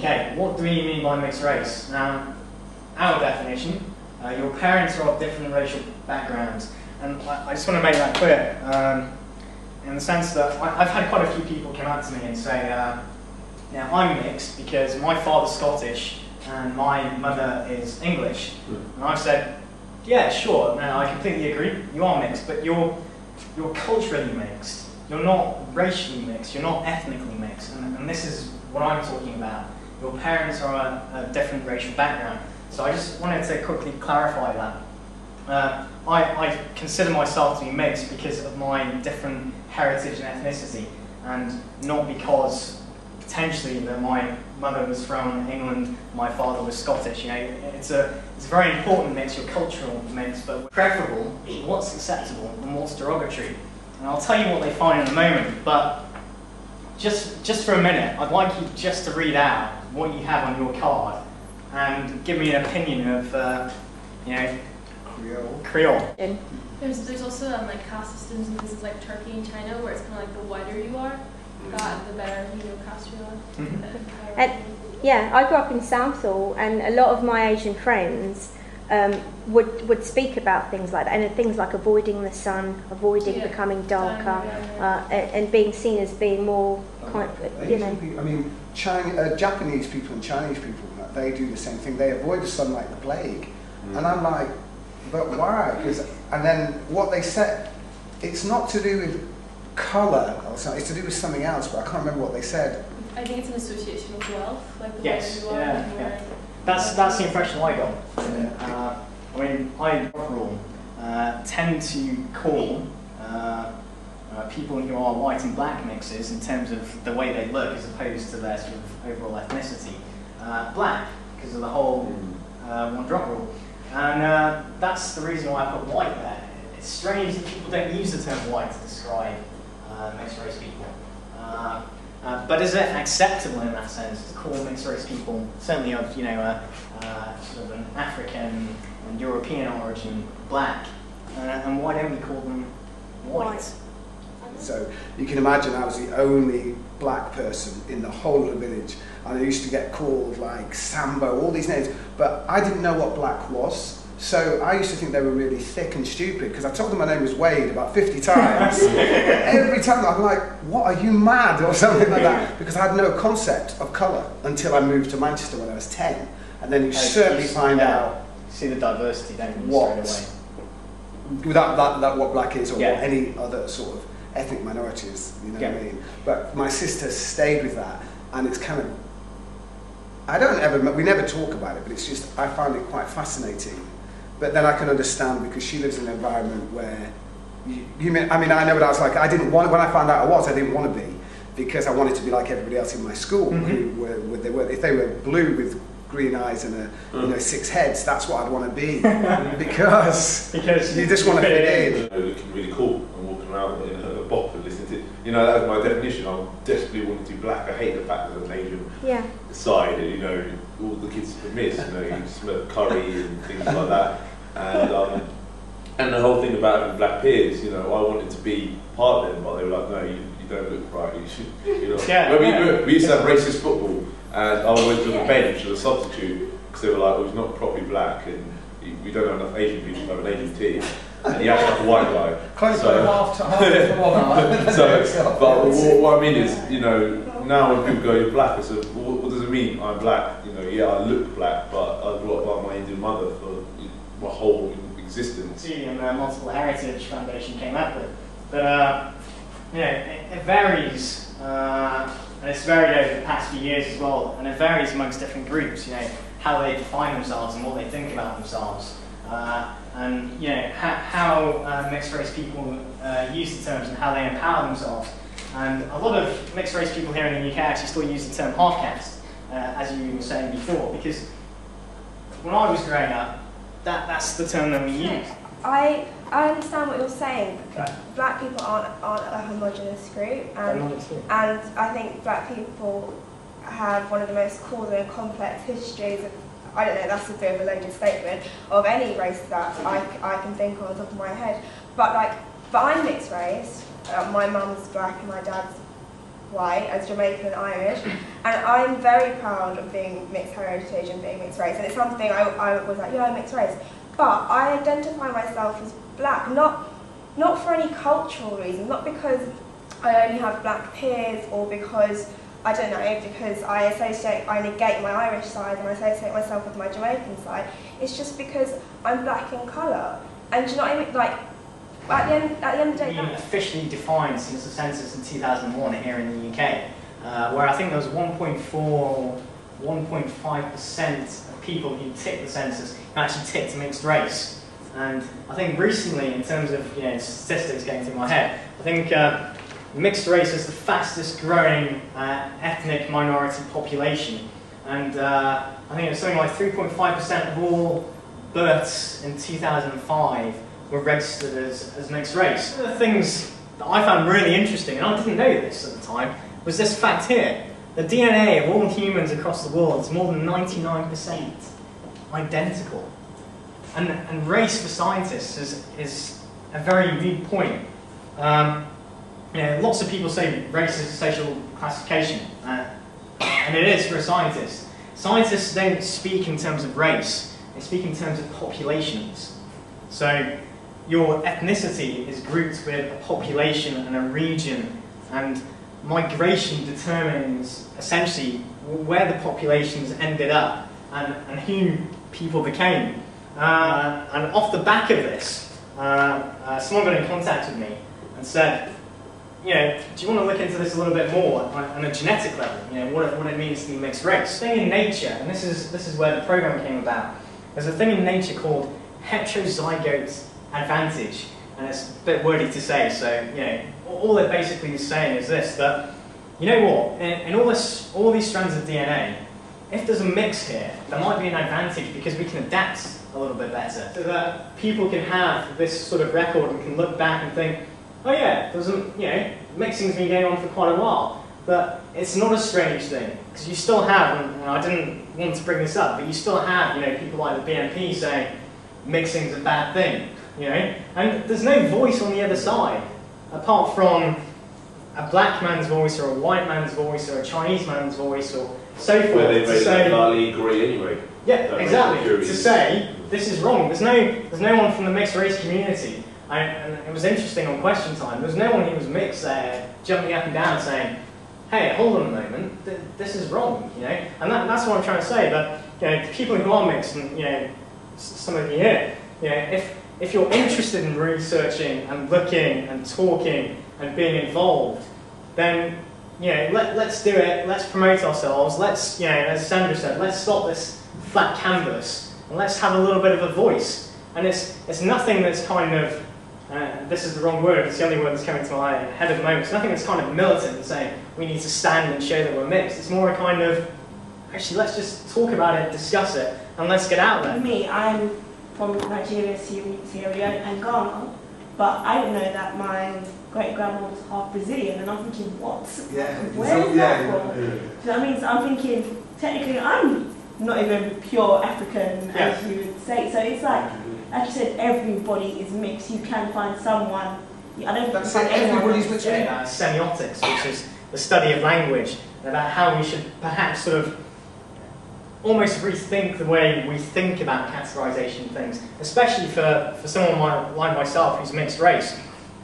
Okay, what do we mean by mixed race? Now, our definition, your parents are of different racial backgrounds, and I just want to make that clear, in the sense that I've had quite a few people come up to me and say, now I'm mixed because my father's Scottish and my mother is English, and I've said, yeah, sure, no, I completely agree, you are mixed, but you're culturally mixed, you're not racially mixed, you're not ethnically mixed, and this is what I'm talking about. Your parents are a different racial background. So I just wanted to quickly clarify that. I consider myself to be mixed because of my different heritage and ethnicity, and not because potentially that my mother was from England, my father was Scottish. You know, it's a very important mix, your cultural mix, but preferable, what's acceptable and what's derogatory. And I'll tell you what they find in a moment, but just for a minute, I'd like you just to read out what you have on your card and give me an opinion of, you know, Creole. There's also like caste systems in places like Turkey and China where it's kind of like the whiter you are, the better caste you are. And yeah, I grew up in Southall, and a lot of my Asian friends would speak about things like that, and things like avoiding the sun, avoiding becoming darker, and being seen as being more kind of, you know. I mean, Japanese people and Chinese people, they do the same thing. They avoid the sun like the plague, and I'm like, but why? And then what they said, it's not to do with colour or something. It's to do with something else, but I can't remember what they said. I think it's an association with wealth, like the Yes, whiter you are. yeah. That's the impression I got. I mean, I overall tend to call people who are white and black mixes in terms of the way they look as opposed to their sort of overall ethnicity black, because of the whole one drop rule. And that's the reason why I put white there. It's strange that people don't use the term white to describe mixed race people. But is it acceptable in that sense to call mixed race people, certainly of, you know, sort of an African and European origin, black? And why don't we call them white? So you can imagine I was the only black person in the whole of the village, and I used to get called like Sambo, all these names, but I didn't know what black was. So I used to think they were really thick and stupid, because I told them my name was Wade about 50 times. Every time I'm like, what, are you mad? Or something like that, because I had no concept of colour until I moved to Manchester when I was 10. And then you certainly find out see the diversity, don't you, what, straight away. without what black is, or what any other sort of ethnic minority is, you know what I mean? But my sister stayed with that, and it's kind of, we never talk about it, but it's just, I find it quite fascinating. But then I can understand, because she lives in an environment where, I mean, I know what I was like. I didn't want, when I found out I didn't want to be, because I wanted to be like everybody else in my school, who were, if they were blue with green eyes and you know, 6 heads, that's what I'd want to be, because you just want to fit in. You know, looking really cool and walking around in a bop and listening to, you know, that was my definition. I desperately wanted to be black. I hate the fact that I was Asian side, and, you know, all the kids miss, you know, you smell curry and things like that. And the whole thing about having black peers, you know, I wanted to be part of them, but they were like, no, you don't look right, you should, you know. We used to have racist football, and I went to the bench as a substitute, because they were like, well, he's not properly black, and we don't have enough Asian people to have an Asian team, and he acts like a white guy. But what I mean is, you know, now when people go, you're black, I said, well, what does it mean, I'm black? You know, yeah, I look black, but I grew up by my Indian mother for my whole existence. And the Multiple Heritage Foundation came up with. But, you know, it varies, and it's varied over the past few years as well, and it varies amongst different groups, you know, how they define themselves and what they think about themselves. And, you know, how mixed race people use the terms and how they empower themselves. And a lot of mixed race people here in the UK actually still use the term half caste, as you were saying before, because when I was growing up, that's the term that we use. I understand what you're saying. Black people aren't a homogenous group, and I think black people have one of the most causal and complex histories of, I don't know, that's a bit of a loaded statement, of any race that I can think of on the top of my head. But I'm mixed race. My mum's black and my dad's white, as Jamaican and Irish, and I'm very proud of being mixed heritage and being mixed race, and it's something I was like, yeah, I'm mixed race, but I identify myself as black, not for any cultural reason, not because I only have black peers or because, I don't know, because I negate my Irish side and I associate myself with my Jamaican side. It's just because I'm black in colour. And do you know what I mean? Like, at the end of the day, been officially defined since the census in 2001 here in the UK, where I think there was 1.5% of people who ticked the census who actually ticked mixed race. And I think recently, in terms of statistics getting through my head, I think mixed race is the fastest growing ethnic minority population. And I think it was something like 3.5% of all births in 2005 were registered as mixed race. One of the things that I found really interesting, and I didn't know this at the time, was this fact here. The DNA of all humans across the world is more than 99% identical. And race for scientists is a very weak point. Lots of people say race is a social classification, and it is for a scientist. Scientists don't speak in terms of race, they speak in terms of populations. So your ethnicity is grouped with a population and a region, and migration determines essentially where the populations ended up and who people became. And off the back of this, someone got in contact with me and said, do you want to look into this a little bit more on a genetic level? What it means to be mixed race. Thing in nature, and this is where the program came about. There's a thing in nature called heterozygote advantage, and it's a bit wordy to say. So all it basically is saying is this: that in all these strands of DNA, if there's a mix here, there might be an advantage because we can adapt a little bit better, so that people can have this sort of record and can look back and think, oh yeah, mixing's been going on for quite a while, but it's not a strange thing, because you still have, and I didn't want to bring this up, but you still have, people like the BNP saying mixing's a bad thing, and there's no voice on the other side, apart from a black man's voice, or a white man's voice, or a Chinese man's voice, or so forth. Where they may largely agree anyway. Yeah, exactly. To say this is wrong. There's no one from the mixed race community. And it was interesting on Question Time. There was no one who was mixed there jumping up and down saying, "Hey, hold on a moment. This is wrong." And that's what I'm trying to say. But the people who are mixed, and some of you here, if you're interested in researching and looking and talking and being involved, then let's do it. Let's promote ourselves. Let's, as Sandra said, let's stop this flat canvas and let's have a little bit of a voice. And it's nothing that's kind of this is the wrong word. It's the only word that's coming to my head at the moment. It's nothing that's kind of militant and saying we need to stand and show that we're mixed. It's more a kind of actually let's just talk about it, discuss it, and let's get out there. For me, I'm from Nigeria, Syria, and Ghana, but I didn't know that my great-grandma was half Brazilian, and I'm thinking, what? Yeah. Where is that from? Do you know what I mean? So I'm thinking, technically, I'm not even pure African, as you would say. So it's like you said, everybody is mixed. You can find someone. I don't think everybody's mixed. Semiotics, which is the study of language, and about how we should perhaps sort of almost rethink the way we think about categorization of things, especially for someone like myself who's mixed race.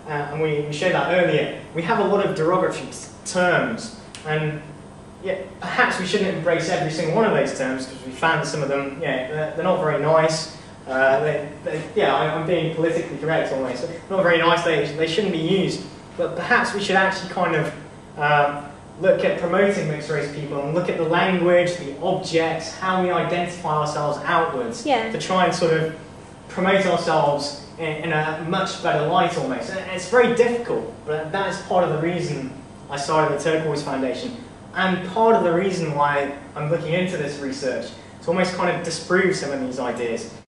And we showed that earlier. We have a lot of derogatory terms, and perhaps we shouldn't embrace every single one of those terms because we found some of them, they're not very nice. I'm being politically correct almost. They're not very nice. They shouldn't be used. But perhaps we should actually kind of look at promoting mixed race people and look at the language, the objects, how we identify ourselves outwards to try and sort of promote ourselves in a much better light almost. And it's very difficult, but that is part of the reason I started the Turquoise Foundation, and part of the reason why I'm looking into this research, to almost kind of disprove some of these ideas.